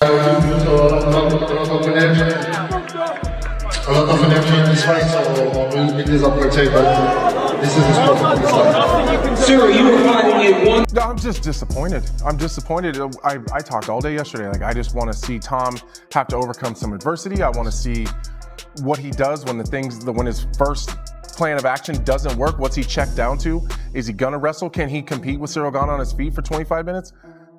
A lot of energy in this fight, so we disappointed, but this is the sport of this life. Ciryl, you were fighting a one. No, I'm just disappointed. I'm disappointed. I talked all day yesterday. Like, I just want to see Tom have to overcome some adversity. I want to see what he does when when his first plan of action doesn't work. What's he checked down to? Is he gonna wrestle? Can he compete with Ciryl Gane on his feet for 25 minutes?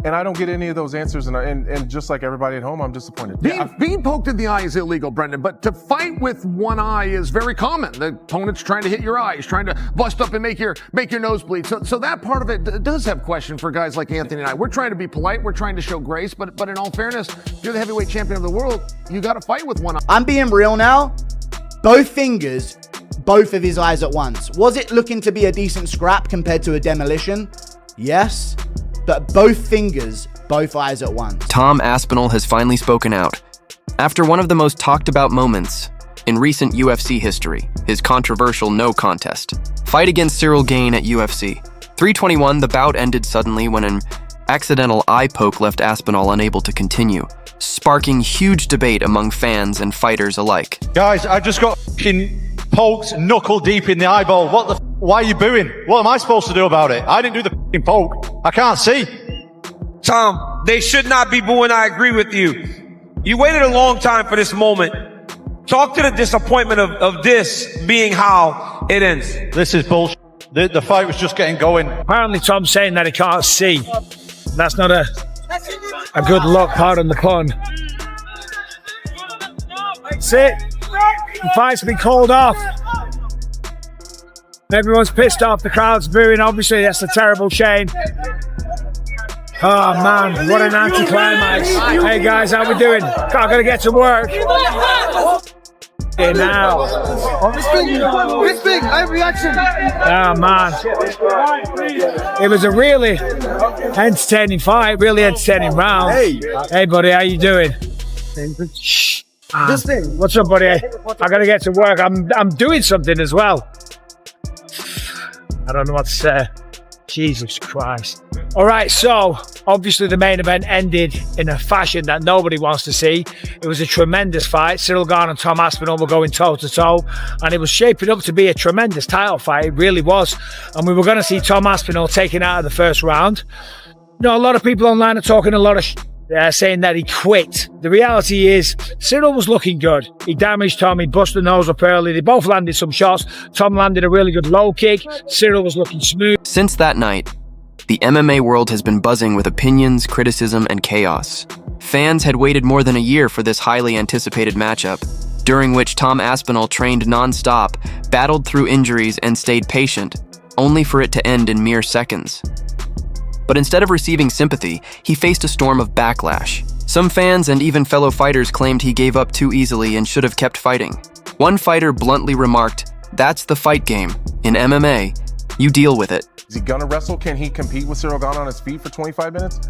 And I don't get any of those answers, and just like everybody at home, I'm disappointed. Being poked in the eye is illegal, Brendan, but to fight with one eye is very common. The opponent's trying to hit your eye. He's trying to bust up and make your nose bleed. So that part of it does have question for guys like Anthony and I. We're trying to be polite. We're trying to show grace. But in all fairness, if you're the heavyweight champion of the world, you got to fight with one eye. I'm being real now. Both fingers, both of his eyes at once. Was it looking to be a decent scrap compared to a demolition? Yes. But both fingers, both eyes at once. Tom Aspinall has finally spoken out. After one of the most talked about moments in recent UFC history, his controversial no contest fight against Ciryl Gane at UFC 321, the bout ended suddenly when an accidental eye poke left Aspinall unable to continue, sparking huge debate among fans and fighters alike. Guys, I just got poked knuckle deep in the eyeball. Why are you booing? What am I supposed to do about it? I didn't do the poke. I can't see. Tom, they should not be booing. I agree with you. You waited a long time for this moment. Talk to the disappointment of this being how it ends. This is bullshit. The fight was just getting going. Apparently Tom's saying that he can't see. That's not a good look, pardon the pun. That's it. The fight's been called off. Everyone's pissed off. The crowd's booing. Obviously, that's a terrible shame. Oh man, what an anticlimax. Hey guys, how we doing? I gotta get to work. Here now. It's big. I have reaction. Oh man. It was a really entertaining fight, really entertaining round. Hey buddy, how you doing? Shh. This thing. What's up, buddy? I gotta get to work. I'm doing something as well. I don't know what to say. Jesus Christ. All right, so obviously the main event ended in a fashion that nobody wants to see. It was a tremendous fight. Ciryl Gane and Tom Aspinall were going toe-to-toe, and it was shaping up to be a tremendous title fight. It really was. And we were going to see Tom Aspinall taken out of the first round. You know, a lot of people online are talking a lot of saying that he quit. The reality is, Ciryl was looking good. He damaged Tom, he busted the nose up early. They both landed some shots. Tom landed a really good low kick. Ciryl was looking smooth. Since that night, the MMA world has been buzzing with opinions, criticism, and chaos. Fans had waited more than a year for this highly anticipated matchup, during which Tom Aspinall trained non-stop, battled through injuries, and stayed patient, only for it to end in mere seconds. But instead of receiving sympathy, he faced a storm of backlash. Some fans and even fellow fighters claimed he gave up too easily and should have kept fighting. One fighter bluntly remarked, "That's the fight game. In MMA, you deal with it." Is he gonna wrestle? Can he compete with Ciryl Gane on his feet for 25 minutes?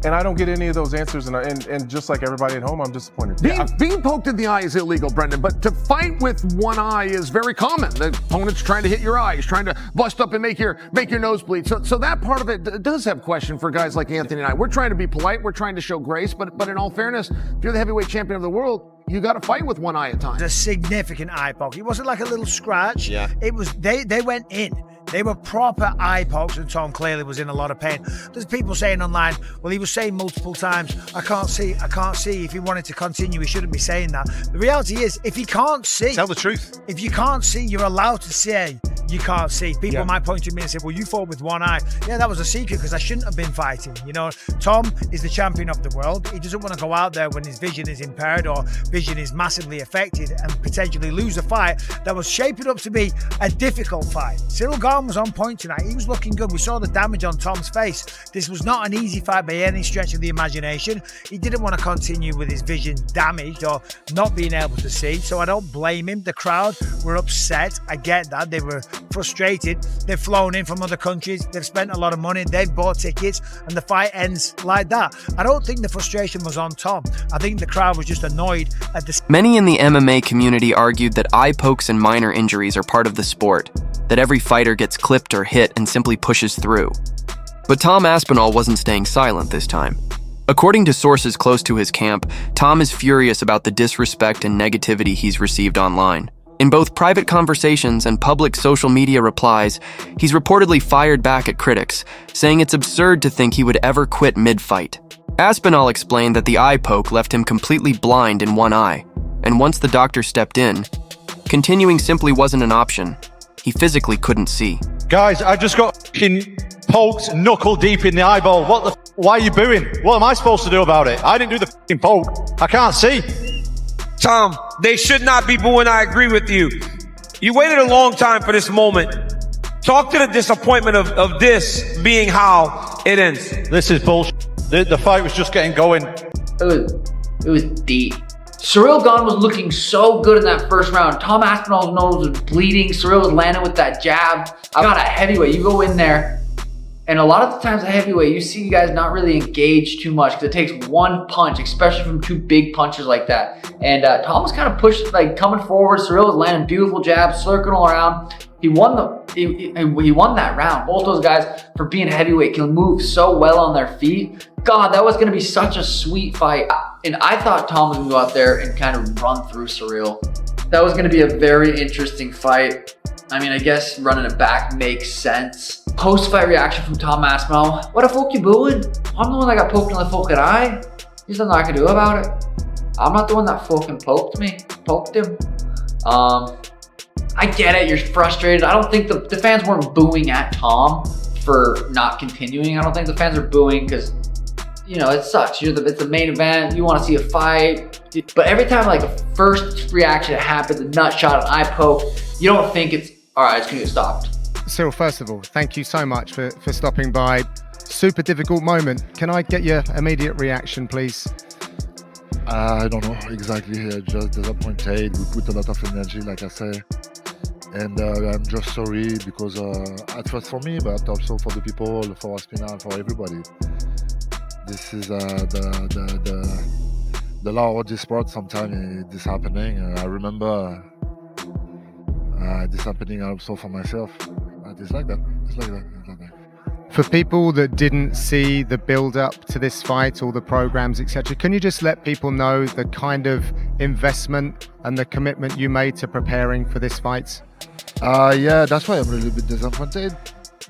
And I don't get any of those answers, and just like everybody at home, I'm disappointed. Being poked in the eye is illegal, Brendan, but to fight with one eye is very common. The opponent's trying to hit your eye. He's trying to bust up and make your nose bleed. So that part of it does have question for guys like Anthony and I. We're trying to be polite. We're trying to show grace. But in all fairness, if you're the heavyweight champion of the world, you got to fight with one eye at times. A significant eye poke. It wasn't like a little scratch. Yeah. It was, they went in. They were proper eye pokes, and Tom clearly was in a lot of pain. There's people saying online, well, he was saying multiple times, I can't see. If he wanted to continue, he shouldn't be saying that. The reality is, if he can't see... Tell the truth. If you can't see, you're allowed to say you can't see. People might point to me and say, well, you fought with one eye. Yeah, that was a secret because I shouldn't have been fighting. You know, Tom is the champion of the world. He doesn't want to go out there when his vision is impaired or vision is massively affected and potentially lose a fight that was shaping up to be a difficult fight. Ciryl Gane was on point tonight. He was looking good. We saw the damage on Tom's face. This was not an easy fight by any stretch of the imagination. He didn't want to continue with his vision damaged or not being able to see, so I don't blame him. The crowd were upset. I get that. They were frustrated. They've flown in from other countries. They've spent a lot of money. They've bought tickets, and the fight ends like that. I don't think the frustration was on Tom. I think the crowd was just annoyed at the... Many in the MMA community argued that eye pokes and minor injuries are part of the sport, that every fighter gets clipped or hit and simply pushes through. But Tom Aspinall wasn't staying silent this time. According to sources close to his camp, Tom is furious about the disrespect and negativity he's received online. In both private conversations and public social media replies, he's reportedly fired back at critics, saying it's absurd to think he would ever quit mid-fight. Aspinall explained that the eye poke left him completely blind in one eye, and once the doctor stepped in, continuing simply wasn't an option. He physically couldn't see. Guys, I just got f***ing poked knuckle deep in the eyeball. What the why are you booing? What am I supposed to do about it? I didn't do the f***ing poke. I can't see. Tom, they should not be booing. I agree with you. You waited a long time for this moment. Talk to the disappointment of this being how it ends. This is bullshit. The fight was just getting going. It was deep. Ciryl Gane was looking so good in that first round. Tom Aspinall's nose was bleeding. Ciryl was landing with that jab. I got a heavyweight. You go in there, and a lot of the times a heavyweight, you see guys not really engage too much because it takes one punch, especially from two big punches like that. And Tom was kind of pushed, like coming forward. Ciryl was landing beautiful jabs, circling around. He won that round. Both those guys, for being heavyweight, can move so well on their feet. God, that was going to be such a sweet fight. And I thought Tom was going to go out there and kind of run through Ciryl. That was going to be a very interesting fight. I mean, I guess running it back makes sense. Post-fight reaction from Tom Aspinall. What the fuck you booing? I'm the one that got poked in the fucking eye. There's nothing I can do about it. I'm not the one that fucking poked him. I get it, you're frustrated. I don't think the fans weren't booing at Tom for not continuing. I don't think the fans are booing because, you know, it sucks. It's the main event. You want to see a fight. But every time like a first reaction happens, a nut shot, an eye poke, you don't think it's, all right, it's going to get stopped. Ciryl, first of all, thank you so much for stopping by. Super difficult moment. Can I get your immediate reaction, please? I don't know exactly. Just disappointed. We put a lot of energy, like I say. And I'm just sorry because at first for me, but also for the people, for Aspinall, for everybody. This is the law of this sport. Sometimes this happening. I remember this happening also for myself. It's like that. It's like that. For people that didn't see the build-up to this fight, all the programs, etc., can you just let people know the kind of investment and the commitment you made to preparing for this fight? Yeah, that's why I'm a little bit disappointed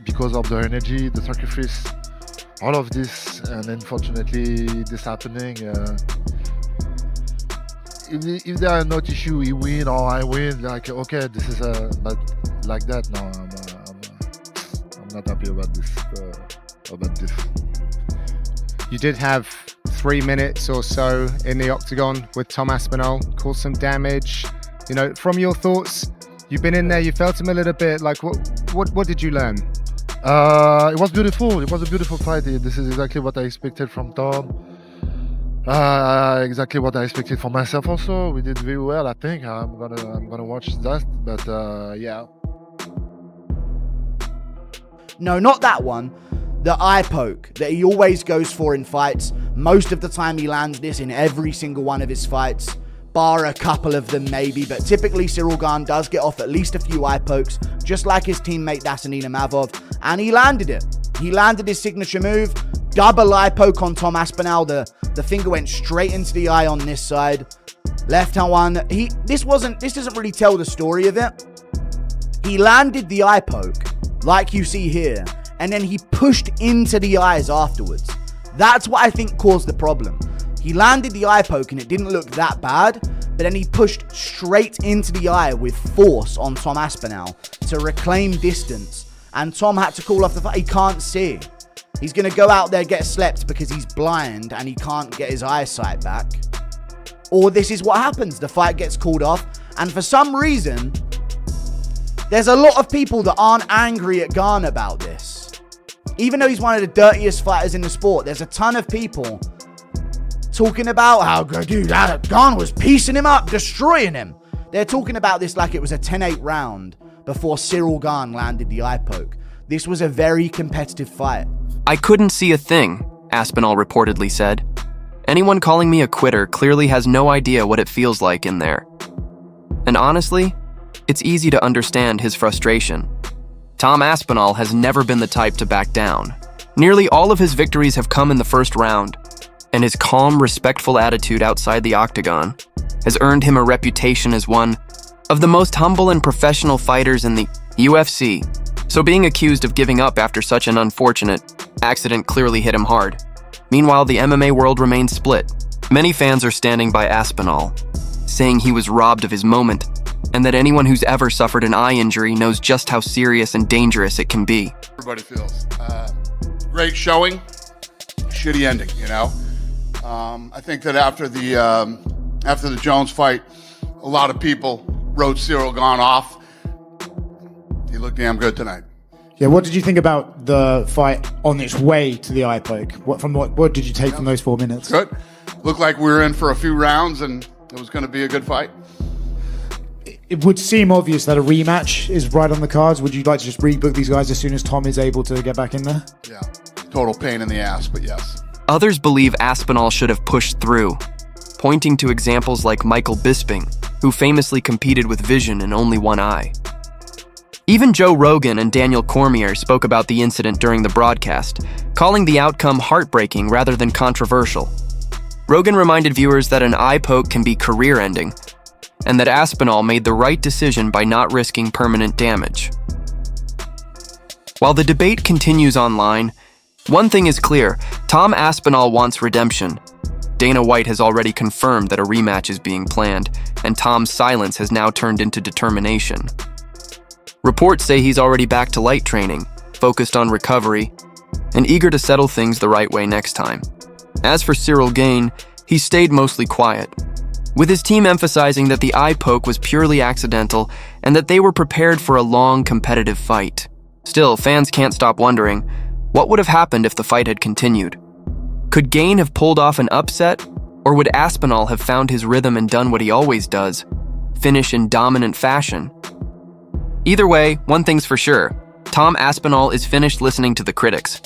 because of the energy, the sacrifice, all of this, and unfortunately this happening. If there are not issue, he win or I win, like okay, this is but like that. No, I'm not happy about this. You did have 3 minutes or so in the Octagon with Tom Aspinall, caused some damage. You know, from your thoughts, you've been in there, you felt him a little bit. Like, what did you learn? It was beautiful. It was a beautiful fight. This is exactly what I expected from Tom. Exactly what I expected for myself. Also, we did very well. I think I'm gonna watch that. But yeah. No, not that one. The eye poke that he always goes for in fights. Most of the time he lands this in every single one of his fights, bar a couple of them maybe, but typically Ciryl Gane does get off at least a few eye pokes, just like his teammate Dasanina Mavov, and he landed it. He landed his signature move, double eye poke on Tom Aspinall. The finger went straight into the eye on this side. Left hand one. This doesn't really tell the story of it. He landed the eye poke, like you see here, and then he pushed into the eyes afterwards. That's what I think caused the problem. He landed the eye poke and it didn't look that bad, but then he pushed straight into the eye with force on Tom Aspinall to reclaim distance, and Tom had to call off the fight. He can't see. He's going to go out there, get slept because he's blind and he can't get his eyesight back. Or this is what happens. The fight gets called off, and for some reason, there's a lot of people that aren't angry at Gane about this. Even though he's one of the dirtiest fighters in the sport, there's a ton of people talking about how, dude, Gane was piecing him up, destroying him. They're talking about this like it was a 10-8 round before Ciryl Gane landed the eye poke. This was a very competitive fight. I couldn't see a thing, Aspinall reportedly said. Anyone calling me a quitter clearly has no idea what it feels like in there. And honestly, it's easy to understand his frustration. Tom Aspinall has never been the type to back down. Nearly all of his victories have come in the first round. and his calm, respectful attitude outside the octagon has earned him a reputation as one of the most humble and professional fighters in the UFC. So being accused of giving up after such an unfortunate accident clearly hit him hard. Meanwhile, the MMA world remains split. Many fans are standing by Aspinall, saying he was robbed of his moment, and that anyone who's ever suffered an eye injury knows just how serious and dangerous it can be. Everybody feels. Great showing, shitty ending, you know? I think that after the Jones fight, a lot of people wrote Ciryl Gane off. He looked damn good tonight. Yeah, what did you think about the fight on its way to the eye poke? What did you take from those 4 minutes? Good. Looked like we were in for a few rounds and it was going to be a good fight. It would seem obvious that a rematch is right on the cards. Would you like to just rebook these guys as soon as Tom is able to get back in there? Yeah, total pain in the ass, but yes. Others believe Aspinall should have pushed through, pointing to examples like Michael Bisping, who famously competed with vision in only one eye. Even Joe Rogan and Daniel Cormier spoke about the incident during the broadcast, calling the outcome heartbreaking rather than controversial. Rogan reminded viewers that an eye poke can be career-ending, and that Aspinall made the right decision by not risking permanent damage. While the debate continues online, one thing is clear: Tom Aspinall wants redemption. Dana White has already confirmed that a rematch is being planned, and Tom's silence has now turned into determination. Reports say he's already back to light training, focused on recovery, and eager to settle things the right way next time. As for Ciryl Gane, he stayed mostly quiet, with his team emphasizing that the eye poke was purely accidental and that they were prepared for a long, competitive fight. Still, fans can't stop wondering, what would have happened if the fight had continued? Could Gane have pulled off an upset, or would Aspinall have found his rhythm and done what he always does, finish in dominant fashion? Either way, one thing's for sure: Tom Aspinall is finished listening to the critics.